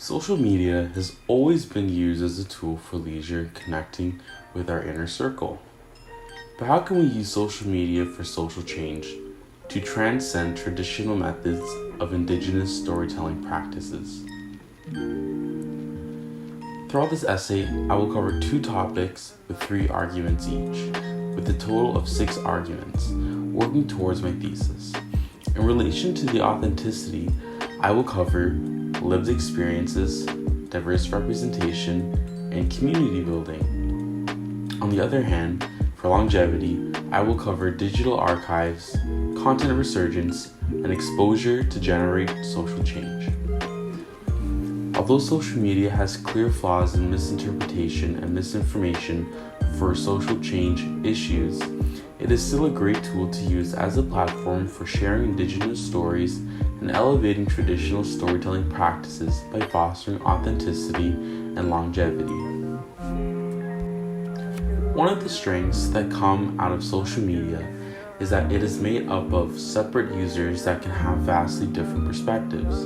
Social media has always been used as a tool for leisure connecting with our inner circle. But how can we use social media for social change to transcend traditional methods of indigenous storytelling practices? Throughout this essay, I will cover 2 topics with 3 arguments each, with a total of 6 arguments, working towards my thesis. In relation to the authenticity, I will cover lived experiences, diverse representation, and community building. On the other hand, for longevity, I will cover digital archives, content resurgence, and exposure to generate social change. Although social media has clear flaws in misinterpretation and misinformation for social change issues, it is still a great tool to use as a platform for sharing indigenous stories and elevating traditional storytelling practices by fostering authenticity and longevity. One of the strengths that come out of social media is that it is made up of separate users that can have vastly different perspectives.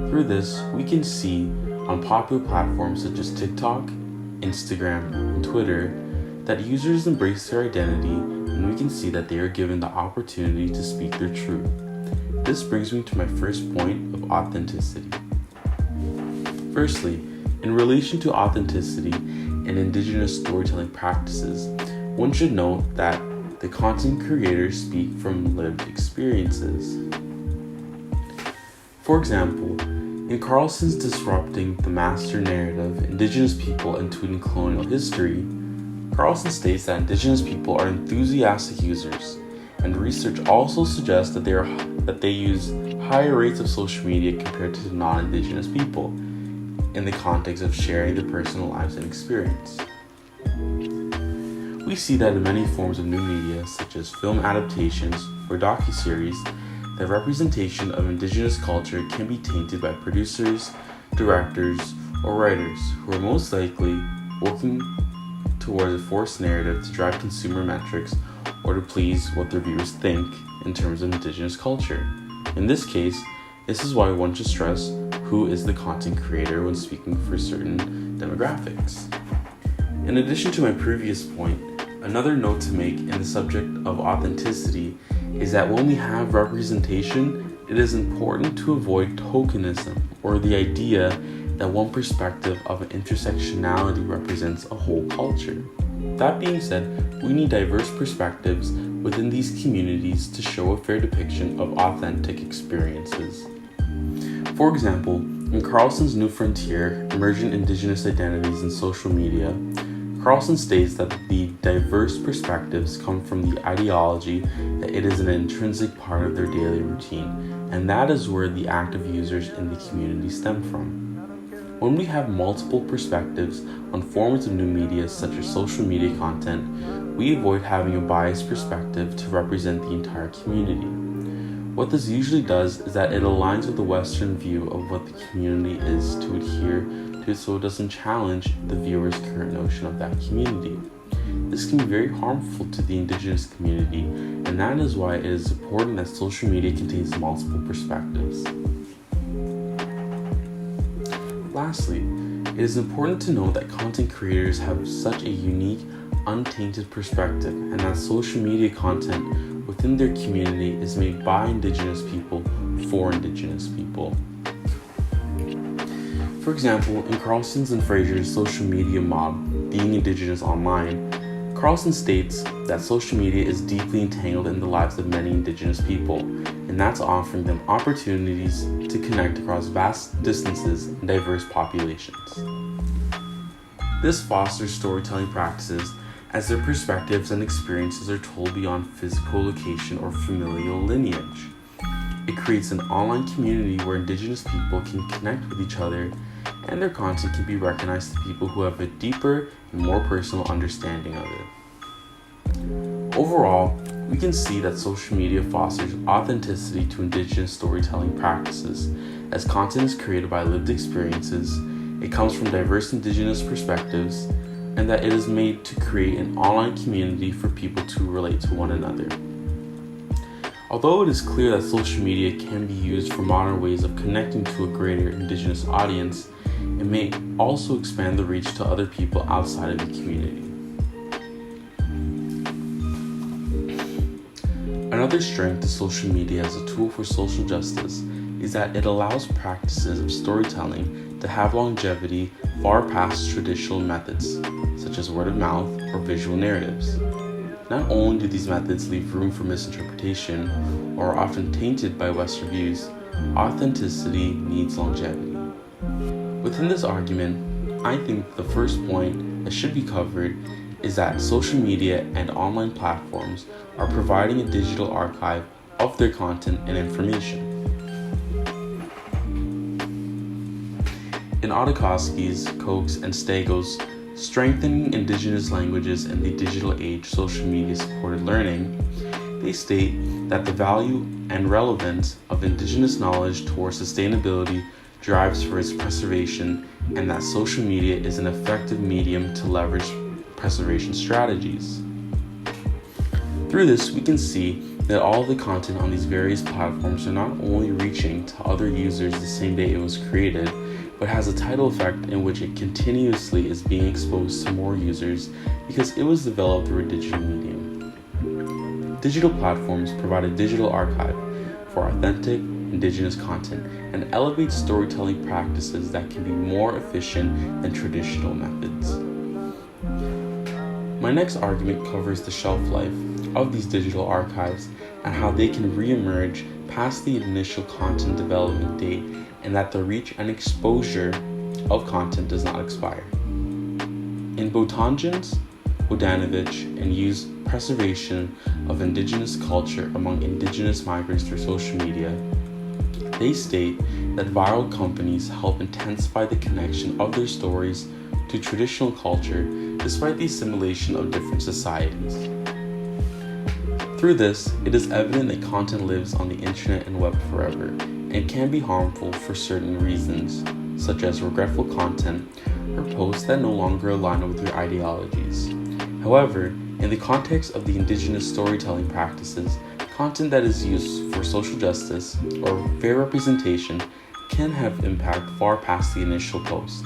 Through this, we can see on popular platforms such as TikTok, Instagram, and Twitter that users embrace their identity, and we can see that they are given the opportunity to speak their truth. This brings me to my first point of authenticity. Firstly, in relation to authenticity and indigenous storytelling practices, one should note that the content creators speak from lived experiences. For example, in Carlson's Disrupting the Master Narrative, Indigenous People and Tweeting Colonial History, Carlson states that Indigenous people are enthusiastic users, and research also suggests that they use higher rates of social media compared to non-Indigenous people in the context of sharing their personal lives and experience. We see that in many forms of new media, such as film adaptations or docuseries, that representation of Indigenous culture can be tainted by producers, directors, or writers who are most likely working towards a forced narrative to drive consumer metrics or to please what their viewers think in terms of Indigenous culture. In this case, this is why one should stress who is the content creator when speaking for certain demographics. In addition to my previous point, another note to make in the subject of authenticity is that when we have representation, it is important to avoid tokenism, or the idea that one perspective of an intersectionality represents a whole culture. That being said, we need diverse perspectives within these communities to show a fair depiction of authentic experiences. For example, in Carlson's New Frontier, Emergent Indigenous Identities in Social Media, Carlson states that the diverse perspectives come from the ideology that it is an intrinsic part of their daily routine, and that is where the active users in the community stem from. When we have multiple perspectives on forms of new media such as social media content, we avoid having a biased perspective to represent the entire community. What this usually does is that it aligns with the Western view of what the community is to adhere to, so it doesn't challenge the viewer's current notion of that community. This can be very harmful to the Indigenous community, and that is why it is important that social media contains multiple perspectives. Lastly, it is important to note that content creators have such a unique, untainted perspective, and that social media content within their community is made by Indigenous people for Indigenous people. For example, in Carlson's and Fraser's Social Media Mob, Being Indigenous Online, Carlson states that social media is deeply entangled in the lives of many Indigenous people, and that's offering them opportunities to connect across vast distances and diverse populations. This fosters storytelling practices as their perspectives and experiences are told beyond physical location or familial lineage. It creates an online community where Indigenous people can connect with each other, and their content can be recognized to people who have a deeper and more personal understanding of it. Overall, we can see that social media fosters authenticity to Indigenous storytelling practices, as content is created by lived experiences, it comes from diverse Indigenous perspectives, and that it is made to create an online community for people to relate to one another. Although it is clear that social media can be used for modern ways of connecting to a greater Indigenous audience, it may also expand the reach to other people outside of the community. Another strength of social media as a tool for social justice is that it allows practices of storytelling to have longevity far past traditional methods, such as word of mouth or visual narratives. Not only do these methods leave room for misinterpretation or are often tainted by Western views, authenticity needs longevity. Within this argument, I think the first point that should be covered is that social media and online platforms are providing a digital archive of their content and information. In Otakowski's, Koch's, and Stego's Strengthening Indigenous Languages in the Digital Age Social Media Supported Learning, they state that the value and relevance of Indigenous knowledge towards sustainability drives for its preservation, and that social media is an effective medium to leverage preservation strategies. Through this, we can see that all of the content on these various platforms are not only reaching to other users the same day it was created, but has a tidal effect in which it continuously is being exposed to more users because it was developed through a digital medium. Digital platforms provide a digital archive for authentic Indigenous content and elevate storytelling practices that can be more efficient than traditional methods. My next argument covers the shelf life of these digital archives and how they can re-emerge past the initial content development date, and that the reach and exposure of content does not expire. In Botangens, Bodanovich, and Yu's Preservation of Indigenous Culture Among Indigenous Migrants Through Social Media, they state that viral companies help intensify the connection of their stories to traditional culture despite the assimilation of different societies. Through this, it is evident that content lives on the internet and web forever and can be harmful for certain reasons, such as regretful content or posts that no longer align with your ideologies. However, in the context of the Indigenous storytelling practices, content that is used for social justice or fair representation can have impact far past the initial post.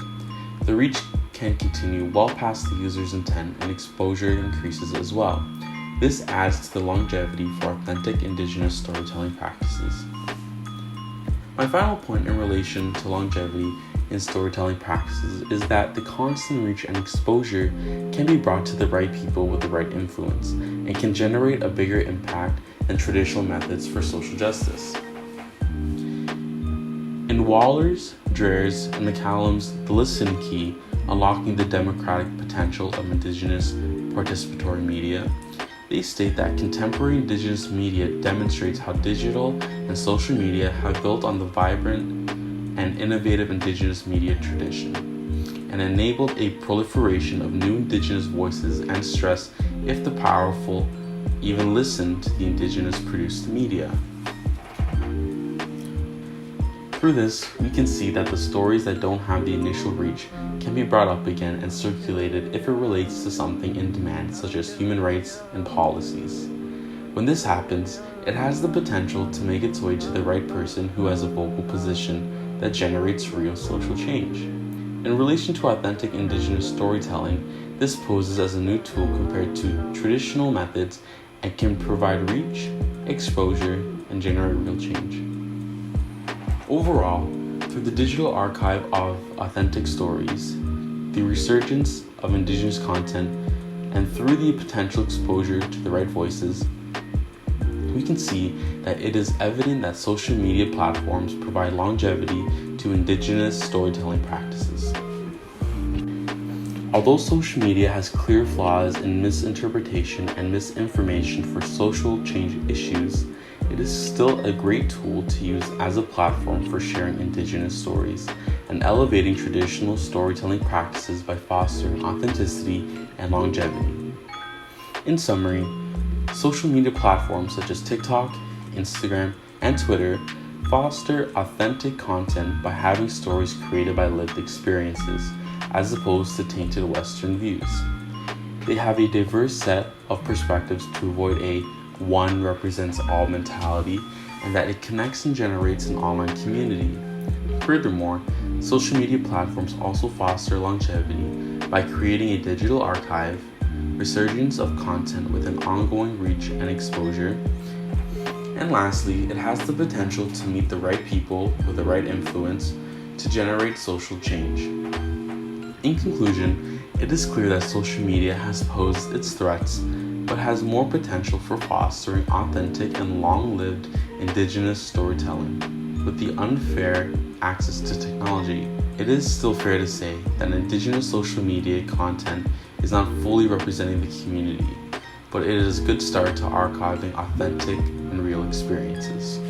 The reach can continue well past the user's intent, and exposure increases as well. This adds to the longevity for authentic Indigenous storytelling practices. My final point in relation to longevity in storytelling practices is that the constant reach and exposure can be brought to the right people with the right influence and can generate a bigger impact than traditional methods for social justice. In Waller's, Dreher's, and McCallum's The Listen Key, Unlocking the Democratic Potential of Indigenous Participatory Media, they state that contemporary Indigenous media demonstrates how digital and social media have built on the vibrant and innovative Indigenous media tradition and enabled a proliferation of new Indigenous voices, and stress if the powerful even listen to the Indigenous produced media. Through this, we can see that the stories that don't have the initial reach can be brought up again and circulated if it relates to something in demand, such as human rights and policies. When this happens, it has the potential to make its way to the right person who has a vocal position that generates real social change. In relation to authentic Indigenous storytelling, this poses as a new tool compared to traditional methods and can provide reach, exposure, and generate real change. Overall, through the digital archive of authentic stories, the resurgence of Indigenous content, and through the potential exposure to the right voices, we can see that it is evident that social media platforms provide longevity to Indigenous storytelling practices. Although social media has clear flaws in misinterpretation and misinformation for social change issues, it is still a great tool to use as a platform for sharing Indigenous stories and elevating traditional storytelling practices by fostering authenticity and longevity. In summary, social media platforms such as TikTok, Instagram, and Twitter foster authentic content by having stories created by lived experiences, as opposed to tainted Western views. They have a diverse set of perspectives to avoid a one represents all mentality and that it connects and generates an online community. Furthermore, social media platforms also foster longevity by creating a digital archive, resurgence of content with an ongoing reach and exposure. And lastly, it has the potential to meet the right people with the right influence to generate social change. In conclusion, it is clear that social media has posed its threats, but has more potential for fostering authentic and long-lived indigenous storytelling. With the unfair access to technology, it is still fair to say that indigenous social media content is not fully representing the community, but it is a good start to archiving authentic and real experiences.